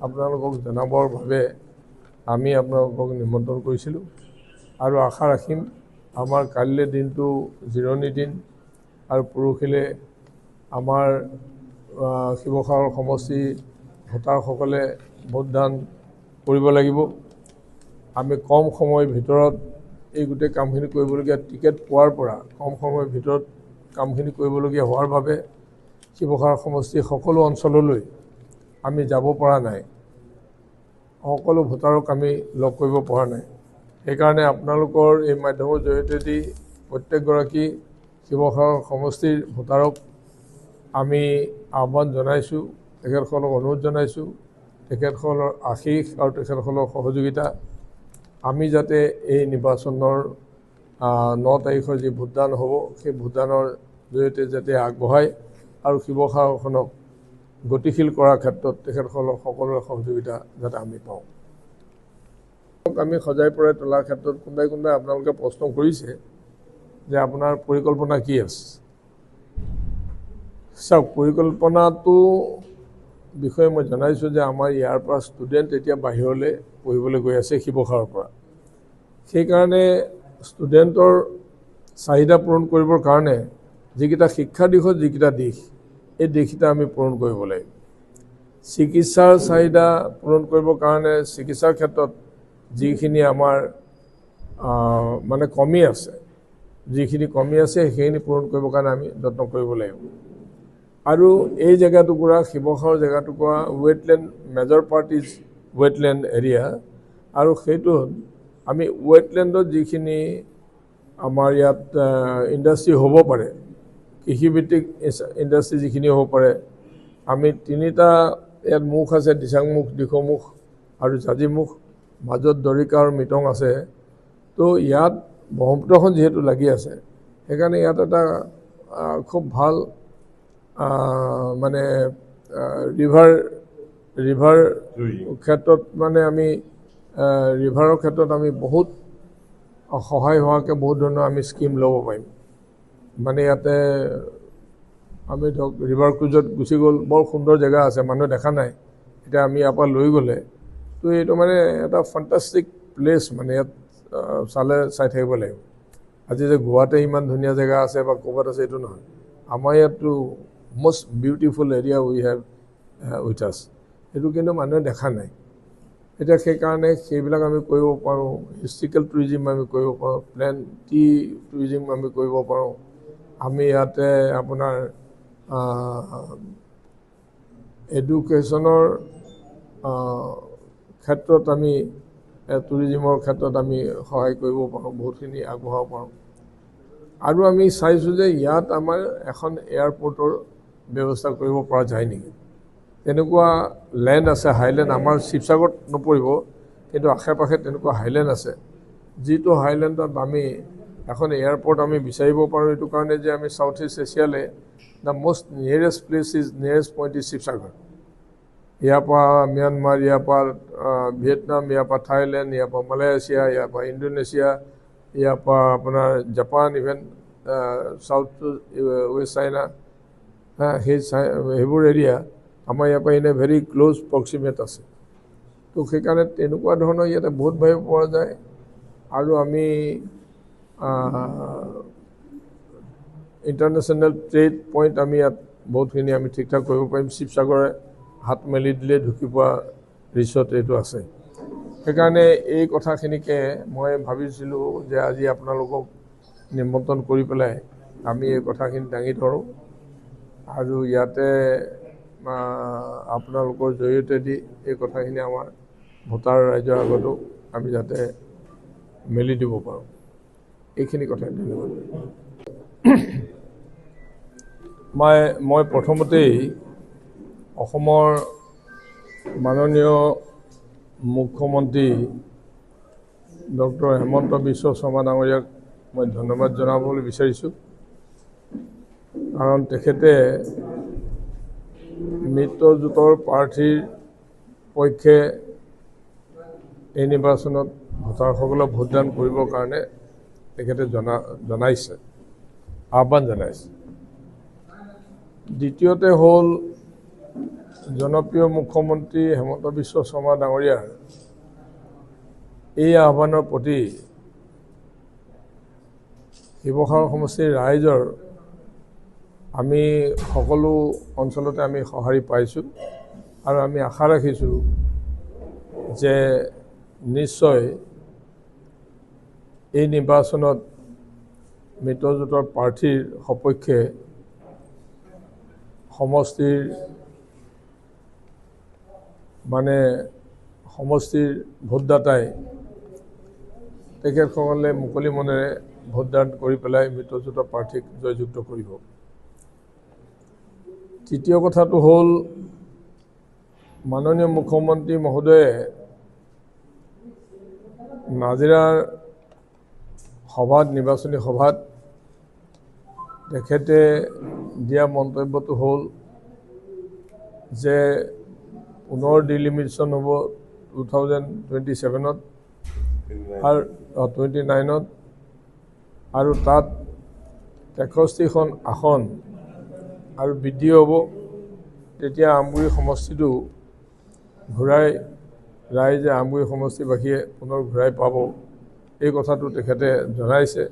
আপোনালোকক জনাবৰ বাবে আমি আপোনালোকক নিমন্ত্ৰণ কৰিছিলোঁ আৰু আশা ৰাখিম আমাৰ কাইলৈ দিনটো জিৰণি দিন আৰু পৰহিলৈ আমাৰ শিৱসাগৰ সমষ্টি ভোটাৰসকলে ভোটদান কৰিব লাগিব। আমি কম সময়ৰ ভিতৰত এই গোটেই কামখিনি কৰিবলগীয়া টিকেট পোৱাৰ পৰা কম সময়ৰ ভিতৰত কামখিনি কৰিবলগীয়া হোৱাৰ বাবে শিৱসাগৰ সমষ্টিৰ সকলো অঞ্চললৈ আমি যাব পৰা নাই, সকলো ভোটাৰক আমি লগ কৰিব পৰা নাই। সেইকাৰণে আপোনালোকৰ এই মাধ্যমৰ জৰিয়তেদি প্ৰত্যেকগৰাকী শিৱসাগৰ সমষ্টিৰ ভোটাৰক আমি আহ্বান জনাইছোঁ, তেখেতসকলক অনুৰোধ জনাইছোঁ, তেখেতসকলৰ আশীষ আৰু তেখেতসকলৰ সহযোগিতা আমি যাতে এই নিৰ্বাচনৰ 9 তাৰিখৰ যি ভোটদান হ'ব সেই ভোটদানৰ জৰিয়তে যাতে আগবঢ়ায় আৰু শিৱসাগৰখনক গতিশীল কৰাৰ ক্ষেত্ৰত তেখেতসকলৰ সকলোৰে সহযোগিতা যাতে আমি পাওঁ। আমি সজাই পৰাই তোলাৰ ক্ষেত্ৰত কোনোবাই আপোনালোকে প্ৰশ্ন কৰিছে যে আপোনাৰ পৰিকল্পনা কি আছে। চাওক, পৰিকল্পনাটো বিষয়ে মই জনাইছোঁ যে আমাৰ ইয়াৰ পৰা ষ্টুডেণ্ট এতিয়া বাহিৰলৈ পঢ়িবলৈ গৈ আছে শিৱসাগৰৰ পৰা। সেইকাৰণে ষ্টুডেণ্টৰ চাহিদা পূৰণ কৰিবৰ কাৰণে যিকেইটা শিক্ষা দিশত যিকেইটা দিশ, এই দিশকেইটা আমি পূৰণ কৰিব লাগিব। চিকিৎসাৰ চাহিদা পূৰণ কৰিবৰ কাৰণে চিকিৎসাৰ ক্ষেত্ৰত যিখিনি আমাৰ মানে কমি আছে, সেইখিনি পূৰণ কৰিবৰ কাৰণে আমি যত্ন কৰিব লাগিব। আৰু এই জেগাটুকুৰা শিৱসাগৰ জেগাটুকুৰা wetland, major part is wetland area, আৰু সেইটোত আমি ৱেটলেণ্ডত যিখিনি আমাৰ ইয়াত ইণ্ডাষ্ট্ৰী হ'ব পাৰে, কৃষিভিত্তিক ইণ্ডাষ্ট্ৰী যিখিনি হ'ব পাৰে, আমি 3টা ইয়াত মুখ আছে, দিচাংমুখ, দিখৌমুখ আৰু জাঁজিমুখ, মাজত দৰিকা আৰু মিটং আছে। তো ইয়াত ব্ৰহ্মপুত্ৰখন যিহেতু লাগি আছে, সেইকাৰণে ইয়াত এটা খুব ভাল মানে ৰিভাৰ ক্ষেত্ৰত মানে আমি ৰিভাৰৰ ক্ষেত্ৰত আমি বহুত সহায় হোৱাকৈ বহুত ধৰণৰ আমি স্কিম ল'ব পাৰিম। মানে ইয়াতে আমি ধৰক ৰিভাৰ ক্ৰুজত গুচি গ'ল, বৰ সুন্দৰ জেগা আছে, মানুহে দেখা নাই, এতিয়া আমি ইয়াৰ পৰা লৈ গ'লে তো এইটো মানে এটা ফেণ্টাষ্টিক প্লেচ, মানে ইয়াত চাই থাকিব লাগিব। আজি যে গোৱাতে ইমান ধুনীয়া জেগা আছে বা ক'ৰবাত আছে এইটো নহয়, আমাৰ ইয়াততো most beautiful area we have with আছ, সেইটো কিন্তু মানুহে দেখা নাই। এতিয়া সেইকাৰণে সেইবিলাক আমি কৰিব পাৰোঁ, হিষ্ট্ৰিকেল টুৰিজিম আমি কৰিব পাৰোঁ, প্লেন টি টুৰিজিম আমি কৰিব পাৰোঁ। আমি ইয়াতে আপোনাৰ এডুকেশ্যনৰ ক্ষেত্ৰত আমি টুৰিজিমৰ ক্ষেত্ৰত আমি সহায় কৰিব পাৰোঁ, বহুতখিনি আগবঢ়াব পাৰোঁ। আৰু আমি চাইছোঁ যে ইয়াত আমাৰ এখন এয়াৰপৰ্টৰ ব্যৱস্থা কৰিব পৰা যায় নেকি। তেনেকুৱা লেণ্ড আছে, হাইলেণ্ড, আমাৰ শিৱসাগৰত নপৰিব, কিন্তু আশে পাশে তেনেকুৱা হাইলেণ্ড আছে, যিটো হাইলেণ্ডত আমি এখন এয়াৰপৰ্ট আমি বিচাৰিব পাৰোঁ। এইটো কাৰণে যে আমি চাউথ ইষ্ট এছিয়ালৈ the most nearest place is nearest point is Sivasagar. ইয়াৰ পৰা ম্যানমাৰ, ইয়াৰ পৰা ভিয়েটনাম, ইয়াৰ পৰা থাইলেণ্ড, ইয়াৰ পৰা মালয়েছিয়া, ইয়াৰ পৰা ইণ্ডোনেছিয়া, ইয়াৰ পৰা আপোনাৰ Japan, even south west China, সেইবোৰ এৰিয়া আমাৰ ইয়াৰ পৰা এনে ভেৰি ক্ল'জ প্ৰক্সিমেট আছে। তো সেইকাৰণে তেনেকুৱা ধৰণৰ ইয়াতে বহুত ভাবিব পৰা যায়। আৰু আমি ইণ্টাৰনেশ্যনেল ট্ৰেড পইণ্ট আমি ইয়াত বহুতখিনি আমি ঠিক ঠাক কৰিব পাৰিম। শিৱসাগৰে হাত মেলি দিলে ঢুকি পোৱা ৰিচৰ্ট এইটো আছে। সেইকাৰণে এই কথাখিনিকে মই ভাবিছিলোঁ যে আজি আপোনালোকক নিমন্ত্ৰণ কৰি পেলাই আমি এই কথাখিনি দাঙি ধৰোঁ, আৰু ইয়াতে আপোনালোকৰ জৰিয়তেদি এই কথাখিনি আমাৰ ভোটাৰ ৰাইজৰ আগতো আমি যাতে মেলি দিব পাৰোঁ, এইখিনি কথাই। ধন্যবাদ। মই প্ৰথমতেই অসমৰ মাননীয় মুখ্যমন্ত্ৰী ডক্টৰ হিমন্ত বিশ্ব শৰ্মা ডাঙৰীয়াক মই ধন্যবাদ জনাবলৈ বিচাৰিছোঁ, কাৰণ তেখেতে মিত্ৰজোঁটৰ প্ৰাৰ্থীৰ পক্ষে এই নিৰ্বাচনত ভোটাৰসকলক ভোটদান কৰিবৰ কাৰণে তেখেতে আহ্বান জনাইছে। দ্বিতীয়তে হ'ল জনপ্ৰিয় মুখ্যমন্ত্ৰী হেমন্ত বিশ্ব শৰ্মা ডাঙৰীয়াৰ এই আহ্বানৰ প্ৰতি শিৱসাগৰ সমষ্টিৰ ৰাইজৰ আমি সকলো অঞ্চলতে আমি সঁহাৰি পাইছোঁ আৰু আমি আশা ৰাখিছোঁ যে নিশ্চয় এই নিৰ্বাচনত মিত্ৰজোঁটৰ প্ৰাৰ্থীৰ সপক্ষে সমষ্টিৰ ভোটদাতাই তেখেতসকলে মুকলি মনেৰে ভোটদান কৰি পেলাই মিত্ৰজোঁটৰ প্ৰাৰ্থীক জয়যুক্ত কৰিব। তৃতীয় কথাটো হ'ল মাননীয় মুখ্যমন্ত্ৰী মহোদয়ে নাজিৰাৰ সভাত নিৰ্বাচনী সভাত তেখেতে দিয়া মন্তব্যটো হ'ল যে পুনৰ ডিলিমিটেশ্যন হ'ব 2027 আৰু 29 আৰু তাত 63খন আসন আৰু বৃদ্ধি হ'ব। তেতিয়া আমগুৰি সমষ্টিটো ঘূৰাই ৰাইজে আমগুৰি সমষ্টিবাসীয়ে পুনৰ ঘূৰাই পাব, এই কথাটো তেখেতে জনাইছে,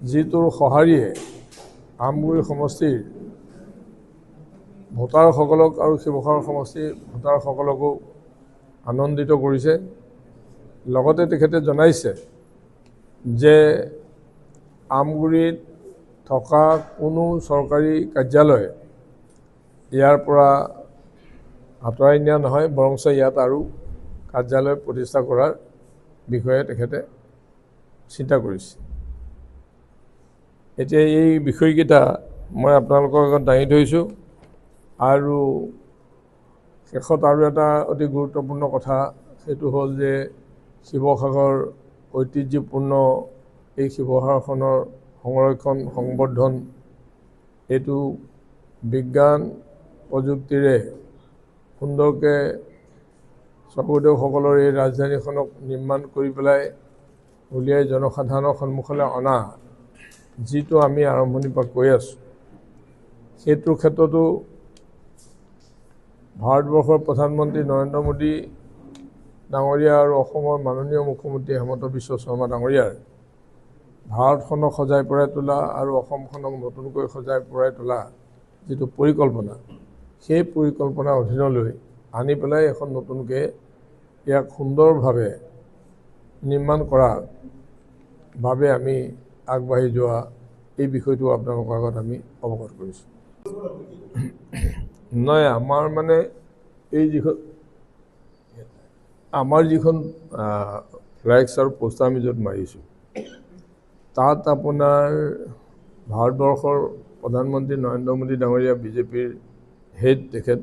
যিটোৰ সঁহাৰিয়ে আমগুৰি সমষ্টিৰ ভোটাৰসকলক আৰু শিৱসাগৰ সমষ্টিৰ ভোটাৰসকলকো আনন্দিত কৰিছে। লগতে তেখেতে জনাইছে যে আমগুৰিত থকা কোনো চৰকাৰী কাৰ্যালয় ইয়াৰ পৰা আঁতৰাই নিয়া নহয়, বৰঞ্চ ইয়াত আৰু কাৰ্যালয় প্ৰতিষ্ঠা কৰাৰ বিষয়ে তেখেতে চিন্তা কৰিছে। এতিয়া এই বিষয়কেইটা মই আপোনালোকৰ আগত দাঙি ধৰিছোঁ। আৰু শেষত আৰু এটা অতি গুৰুত্বপূৰ্ণ কথা, সেইটো হ'ল যে শিৱসাগৰ ঐতিহ্যপূৰ্ণ এই শিৱসাগৰখনৰ সংৰক্ষণ সংবৰ্ধন, এইটো বিজ্ঞান প্ৰযুক্তিৰে সুন্দৰকৈ স্বৰ্গদেউসকলৰ এই ৰাজধানীখনক নিৰ্মাণ কৰি পেলাই উলিয়াই জনসাধাৰণৰ সন্মুখলৈ অনা, যিটো আমি আৰম্ভণিৰ পৰা কৈ আছোঁ, সেইটোৰ ক্ষেত্ৰতো ভাৰতবৰ্ষৰ প্ৰধানমন্ত্ৰী নৰেন্দ্ৰ মোদী ডাঙৰীয়া আৰু অসমৰ মাননীয় মুখ্যমন্ত্ৰী হেমন্ত বিশ্ব শৰ্মা ডাঙৰীয়াৰ ভাৰতখনক সজাই পৰাই তোলা আৰু অসমখনক নতুনকৈ সজাই পৰাই তোলা যিটো পৰিকল্পনা, সেই পৰিকল্পনাৰ অধীনলৈ আনি পেলাই এখন নতুনকৈ ইয়াক সুন্দৰভাৱে নিৰ্মাণ কৰাৰ বাবে আমি আগবাঢ়ি যোৱা এই বিষয়টো আপোনালোকৰ আগত আমি অৱগত কৰিছোঁ। নহয়, আমাৰ যিখন ফ্লেক্স আৰু পোষ্টাৰ আমি য'ত মাৰিছোঁ, তাত আপোনাৰ ভাৰতবৰ্ষৰ প্ৰধানমন্ত্ৰী নৰেন্দ্ৰ মোদী ডাঙৰীয়া বিজেপিৰ হেড তেখেত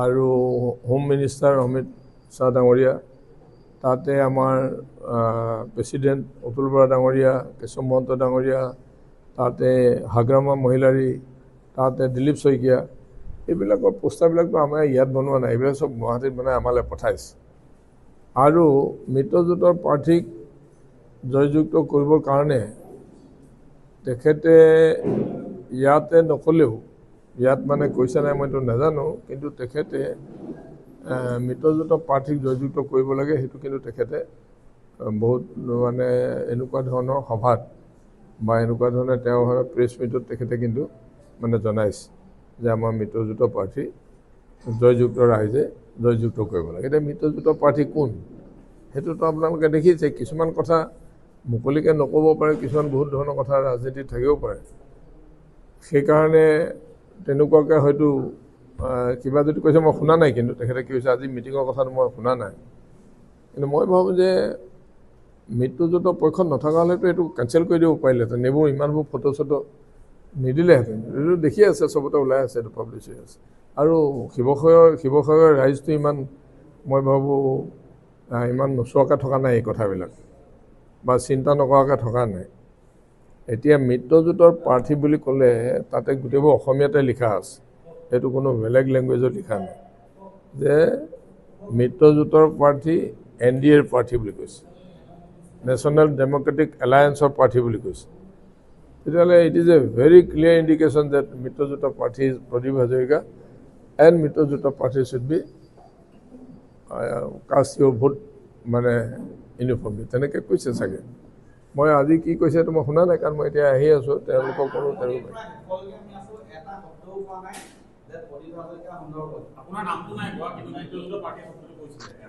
আৰু হোম মিনিষ্টাৰ অমিত শ্বাহ ডাঙৰীয়া, তাতে আমাৰ প্ৰেচিডেণ্ট অতুল বৰা ডাঙৰীয়া, কেশৱ মহন্ত ডাঙৰীয়া, তাতে হাগ্ৰামা মহিলাৰী, তাতে দিলীপ শইকীয়া, এইবিলাকৰ পোষ্টাৰবিলাকতো আমাৰ ইয়াত বনোৱা নাই, এইবিলাক চব গুৱাহাটীত বনাই আমালৈ পঠাইছে। আৰু মিত্ৰজোঁটৰ প্ৰাৰ্থীক জয়যুক্ত কৰিবৰ কাৰণে তেখেতে ইয়াতে নক'লেও, ইয়াত কৈছে নাই মইতো নাজানো, কিন্তু তেখেতে মিত্ৰজোঁটৰ প্ৰাৰ্থীক জয়যুক্ত কৰিব লাগে, সেইটো কিন্তু তেখেতে বহুত এনেকুৱা ধৰণৰ সভাত বা এনেকুৱা ধৰণে তেওঁৰ প্ৰেছ মিটত তেখেতে কিন্তু জনাইছে যে আমাৰ মিত্ৰজোঁটৰ প্ৰাৰ্থী জয়যুক্ত ৰাইজে জয়যুক্ত কৰিব লাগে। এতিয়া মিত্ৰজোঁটৰ প্ৰাৰ্থী কোন, সেইটোতো আপোনালোকে দেখিছে। কিছুমান কথা মুকলিকৈ নক'ব পাৰে, কিছুমান বহুত ধৰণৰ কথা ৰাজনীতিত থাকিব পাৰে, সেইকাৰণে তেনেকুৱাকৈ হয়তো কিবা যদি কৈছে মই শুনা নাই, কিন্তু তেখেতে কি হৈছে আজি মিটিঙৰ কথাটো মই শুনা নাই। কিন্তু মই ভাবোঁ যে মিত্ৰজোঁটৰ পক্ষত নথকা হ'লেতো এইটো কেঞ্চেল কৰি দিব পাৰিলেহেঁতেন, এইবোৰ ইমানবোৰ ফটো চটো নিদিলেহেঁতেন। এইটো দেখি আছে, চবতে ওলাই আছে, এইটো পাব্লিছ হৈ আছে। আৰু শিৱসাগৰৰ ৰাইজটো ইমান, মই ভাবোঁ ইমান নোচোৱাকৈ থকা নাই এই কথাবিলাক, বা চিন্তা নকৰাকৈ থকা নাই। এতিয়া মিত্ৰজোঁটৰ প্ৰাৰ্থী বুলি ক'লে তাতে গোটেইবোৰ অসমীয়াতে লিখা আছে, এইটো কোনো বেলেগ লেংগুৱেজত লিখা নাই যে মিত্ৰজোঁটৰ প্ৰাৰ্থী NDAৰ প্ৰাৰ্থী বুলি কৈছে, নেশ্যনেল ডেম'ক্ৰেটিক এলায়েন্সৰ প্ৰাৰ্থী বুলি কৈছে। তেতিয়াহ'লে it is a very clear indication that মিত্ৰজোঁটৰ প্ৰাৰ্থী is Pradip Hazarika and Mitrojyota party should be cast your vote মানে ইউনিফৰ্মলি তেনেকৈ কৈছে চাগে মই আজি কি কৈছে তো মই শুনা নাই কাৰণ মই এতিয়া আহি আছোঁ তেওঁলোকক কোনো তেওঁলোকে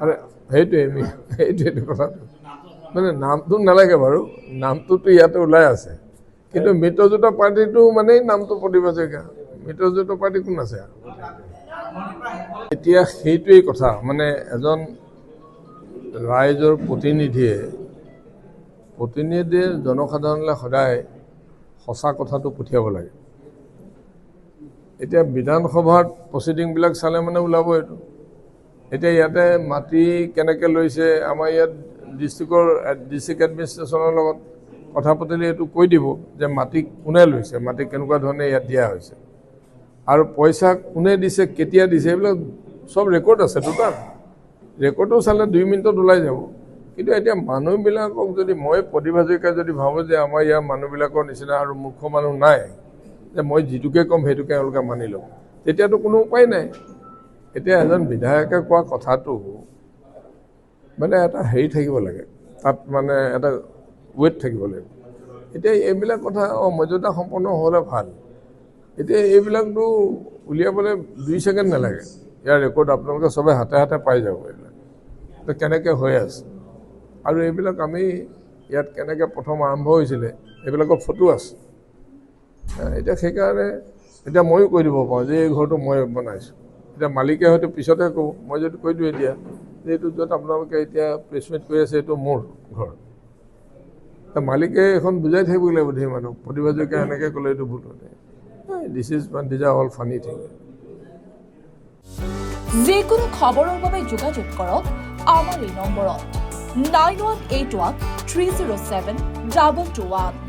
আৰে সেইটোৱে কথাটো মানে নামটো নালাগে বাৰু নামটোতো ইয়াতে ওলাই আছে কিন্তু মিত্ৰজোঁটৰ পাৰ্টিটো মানেই নামটো প্ৰতিভাজয়িকা মিত্ৰজোঁটৰ পাৰ্টি কোন আছে এতিয়া সেইটোৱেই কথা মানে এজন ৰাইজৰ প্ৰতিনিধিয়ে জনসাধাৰণলৈ সদায় সঁচা কথাটো পঠিয়াব লাগে এতিয়া বিধানসভাত প্ৰচিডিংবিলাক চালে মানে ওলাব এইটো এতিয়া ইয়াতে মাটি কেনেকৈ লৈছে আমাৰ ইয়াত ডিষ্ট্ৰিক্ট এডমিনিষ্ট্ৰেশ্যনৰ লগত কথা পাতিলে এইটো কৈ দিব যে মাটি কোনে লৈছে মাটি কেনেকুৱা ধৰণে ইয়াত দিয়া হৈছে আৰু পইচা কোনে দিছে কেতিয়া দিছে এইবিলাক সব ৰেকৰ্ড আছে দুটা ৰেকৰ্ডটো চালে 2 মিনিটত ওলাই যাব কিন্তু এতিয়া মানুহবিলাকক যদি মই প্ৰতিভাজয়িকা যদি ভাবোঁ যে আমাৰ ইয়াৰ মানুহবিলাকৰ নিচিনা আৰু মূৰ্খ মানুহ নাই যে মই যিটোকে ক'ম সেইটোকে তেওঁলোকে মানি ল'ম তেতিয়াতো কোনো উপায় নাই এতিয়া এজন বিধায়কে কোৱা কথাটো মানে এটা হেৰি থাকিব লাগে তাত মানে এটা ৱেট থাকিব লাগে এতিয়া এইবিলাক কথা মৰ্যাদা সম্পন্ন হ'লে ভাল এতিয়া এইবিলাকতো উলিয়াবলৈ 2 ছেকেণ্ড নালাগে ইয়াৰ ৰেকৰ্ড আপোনালোকে সবে হাতে হাতে পাই যাব এইবিলাক কেনেকৈ হৈ আছে আৰু এইবিলাক আমি ইয়াত কেনেকৈ প্ৰথম আৰম্ভ হৈছিলে এইবিলাকৰ ফটো আছে এতিয়া সেইকাৰণে এতিয়া ময়ো কৈ দিব পাৰোঁ যে এই ঘৰটো মই বনাইছোঁ এতিয়া মালিকে হয়তো পিছতে ক'ব মই যদি কৈ দিওঁ এতিয়া যে এইটো য'ত আপোনালোকে এতিয়া প্লেচমেণ্ট কৰি আছে এইটো মোৰ ঘৰ মালিকে এখন বুজাই থাকিব লাগিব ধেৰ মানুহ প্ৰতিভাজয়িকা এনেকৈ ক'লে এইটো ভুল হয় দিছ আৰ অল ফানি থিং যিকোনো খবৰৰ বাবে যোগাযোগ কৰক আমাৰ এই নম্বৰত 9181 307 221